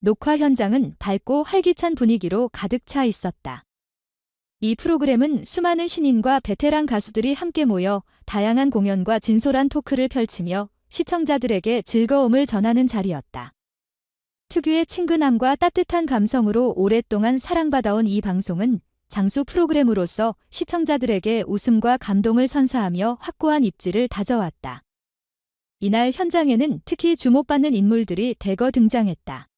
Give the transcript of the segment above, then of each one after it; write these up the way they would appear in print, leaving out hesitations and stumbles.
녹화 현장은 밝고 활기찬 분위기로 가득 차 있었다. 이 프로그램은 수많은 신인과 베테랑 가수들이 함께 모여 다양한 공연과 진솔한 토크를 펼치며 시청자들에게 즐거움을 전하는 자리였다. 특유의 친근함과 따뜻한 감성으로 오랫동안 사랑받아온 이 방송은 장수 프로그램으로서 시청자들에게 웃음과 감동을 선사하며 확고한 입지를 다져왔다. 이날 현장에는 특히 주목받는 인물들이 대거 등장했다.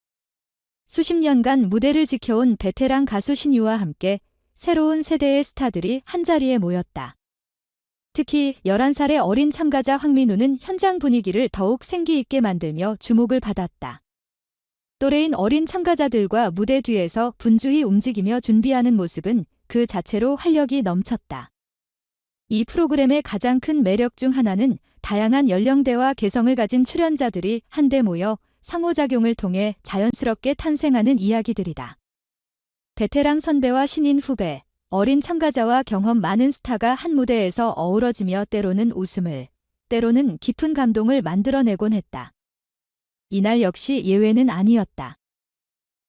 수십 년간 무대를 지켜온 베테랑 가수 신유와 함께 새로운 세대의 스타들이 한자리에 모였다. 특히 11살의 어린 참가자 황민우는 현장 분위기를 더욱 생기 있게 만들며 주목을 받았다. 또래인 어린 참가자들과 무대 뒤에서 분주히 움직이며 준비하는 모습은 그 자체로 활력이 넘쳤다. 이 프로그램의 가장 큰 매력 중 하나는 다양한 연령대와 개성을 가진 출연자들이 한데 모여 상호작용을 통해 자연스럽게 탄생하는 이야기들이다. 베테랑 선배와 신인 후배, 어린 참가자와 경험 많은 스타가 한 무대에서 어우러지며 때로는 웃음을, 때로는 깊은 감동을 만들어내곤 했다. 이날 역시 예외는 아니었다.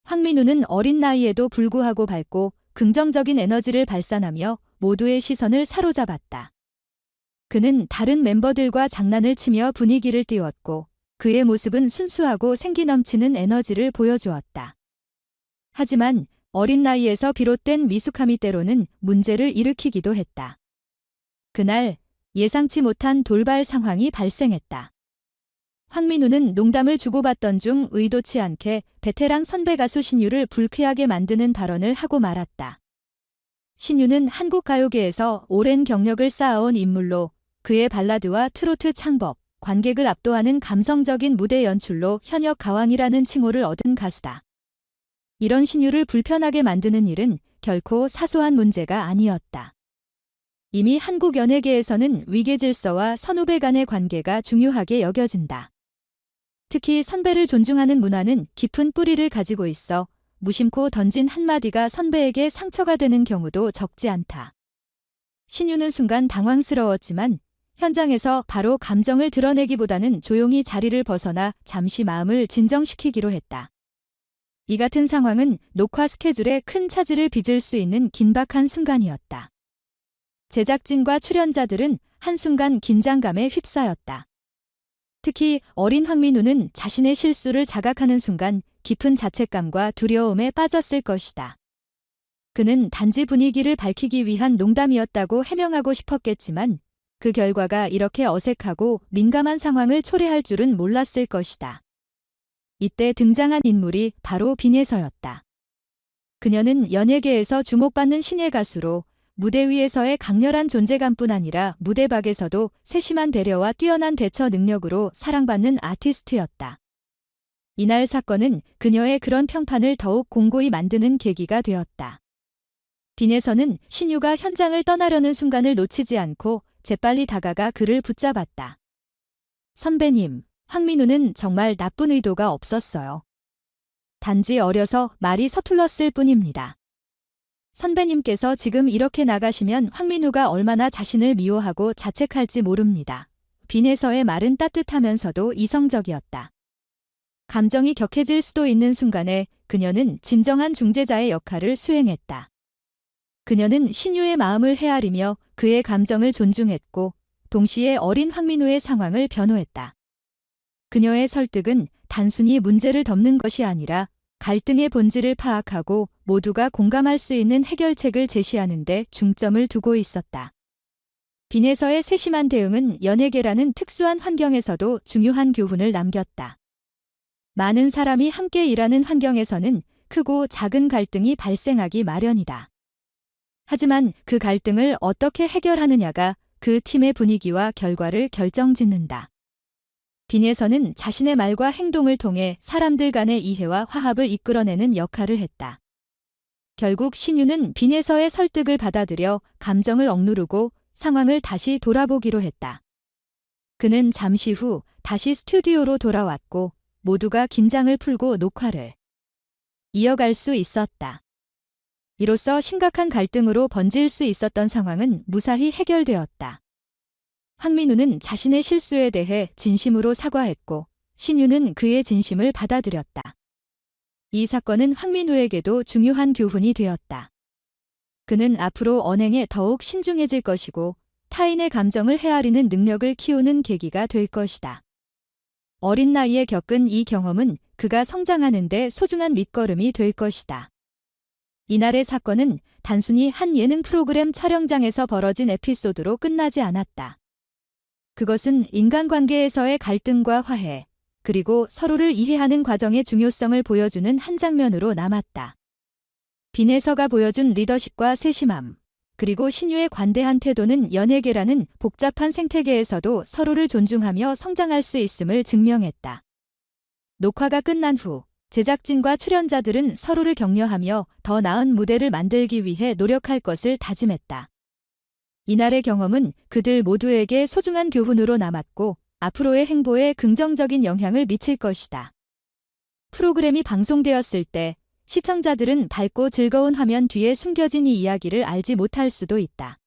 황민우는 어린 나이에도 불구하고 밝고 긍정적인 에너지를 발산하며 모두의 시선을 사로잡았다. 그는 다른 멤버들과 장난을 치며 분위기를 띄웠고 그의 모습은 순수하고 생기 넘치는 에너지를 보여주었다. 하지만 어린 나이에서 비롯된 미숙함이 때로는 문제를 일으키기도 했다. 그날 예상치 못한 돌발 상황이 발생했다. 황민우는 농담을 주고받던 중 의도치 않게 베테랑 선배 가수 신유를 불쾌하게 만드는 발언을 하고 말았다. 신유는 한국 가요계에서 오랜 경력을 쌓아온 인물로 그의 발라드와 트로트 창법, 관객을 압도하는 감성적인 무대 연출로 현역 가왕이라는 칭호를 얻은 가수다. 이런 신유를 불편하게 만드는 일은 결코 사소한 문제가 아니었다. 이미 한국 연예계에서는 위계질서와 선후배 간의 관계가 중요하게 여겨진다. 특히 선배를 존중하는 문화는 깊은 뿌리를 가지고 있어 무심코 던진 한마디가 선배에게 상처가 되는 경우도 적지 않다. 신유는 순간 당황스러웠지만 현장에서 바로 감정을 드러내기보다는 조용히 자리를 벗어나 잠시 마음을 진정시키기로 했다. 이 같은 상황은 녹화 스케줄에 큰 차질을 빚을 수 있는 긴박한 순간이었다. 제작진과 출연자들은 한순간 긴장감에 휩싸였다. 특히 어린 황민우는 자신의 실수를 자각하는 순간 깊은 자책감과 두려움에 빠졌을 것이다. 그는 단지 분위기를 밝히기 위한 농담이었다고 해명하고 싶었겠지만 그 결과가 이렇게 어색하고 민감한 상황을 초래할 줄은 몰랐을 것이다. 이때 등장한 인물이 바로 빈예서였다. 그녀는 연예계에서 주목받는 신예 가수로 무대 위에서의 강렬한 존재감뿐 아니라 무대 밖에서도 세심한 배려와 뛰어난 대처 능력으로 사랑받는 아티스트였다. 이날 사건은 그녀의 그런 평판을 더욱 공고히 만드는 계기가 되었다. 빈예서는 신유가 현장을 떠나려는 순간을 놓치지 않고 재빨리 다가가 그를 붙잡았다. 선배님, 황민우는 정말 나쁜 의도가 없었어요. 단지 어려서 말이 서툴렀을 뿐입니다. 선배님께서 지금 이렇게 나가시면 황민우가 얼마나 자신을 미워하고 자책할지 모릅니다. 빈예서의 말은 따뜻하면서도 이성적이었다. 감정이 격해질 수도 있는 순간에 그녀는 진정한 중재자의 역할을 수행했다. 그녀는 신유의 마음을 헤아리며 그의 감정을 존중했고 동시에 어린 황민우의 상황을 변호했다. 그녀의 설득은 단순히 문제를 덮는 것이 아니라 갈등의 본질을 파악하고 모두가 공감할 수 있는 해결책을 제시하는 데 중점을 두고 있었다. 빈예서의 세심한 대응은 연예계라는 특수한 환경에서도 중요한 교훈을 남겼다. 많은 사람이 함께 일하는 환경에서는 크고 작은 갈등이 발생하기 마련이다. 하지만 그 갈등을 어떻게 해결하느냐가 그 팀의 분위기와 결과를 결정짓는다. 빈예서는 자신의 말과 행동을 통해 사람들 간의 이해와 화합을 이끌어내는 역할을 했다. 결국 신유는 빈예서의 설득을 받아들여 감정을 억누르고 상황을 다시 돌아보기로 했다. 그는 잠시 후 다시 스튜디오로 돌아왔고 모두가 긴장을 풀고 녹화를 이어갈 수 있었다. 이로써 심각한 갈등으로 번질 수 있었던 상황은 무사히 해결되었다. 황민우는 자신의 실수에 대해 진심으로 사과했고 신유는 그의 진심을 받아들였다. 이 사건은 황민우에게도 중요한 교훈이 되었다. 그는 앞으로 언행에 더욱 신중해질 것이고 타인의 감정을 헤아리는 능력을 키우는 계기가 될 것이다. 어린 나이에 겪은 이 경험은 그가 성장하는 데 소중한 밑거름이 될 것이다. 이날의 사건은 단순히 한 예능 프로그램 촬영장에서 벌어진 에피소드로 끝나지 않았다. 그것은 인간관계에서의 갈등과 화해, 그리고 서로를 이해하는 과정의 중요성을 보여주는 한 장면으로 남았다. 빈에서가 보여준 리더십과 세심함, 그리고 신유의 관대한 태도는 연예계라는 복잡한 생태계에서도 서로를 존중하며 성장할 수 있음을 증명했다. 녹화가 끝난 후 제작진과 출연자들은 서로를 격려하며 더 나은 무대를 만들기 위해 노력할 것을 다짐했다. 이날의 경험은 그들 모두에게 소중한 교훈으로 남았고 앞으로의 행보에 긍정적인 영향을 미칠 것이다. 프로그램이 방송되었을 때 시청자들은 밝고 즐거운 화면 뒤에 숨겨진 이 이야기를 알지 못할 수도 있다.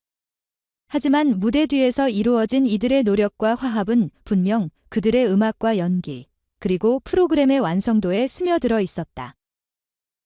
하지만 무대 뒤에서 이루어진 이들의 노력과 화합은 분명 그들의 음악과 연기, 그리고 프로그램의 완성도에 스며들어 있었다.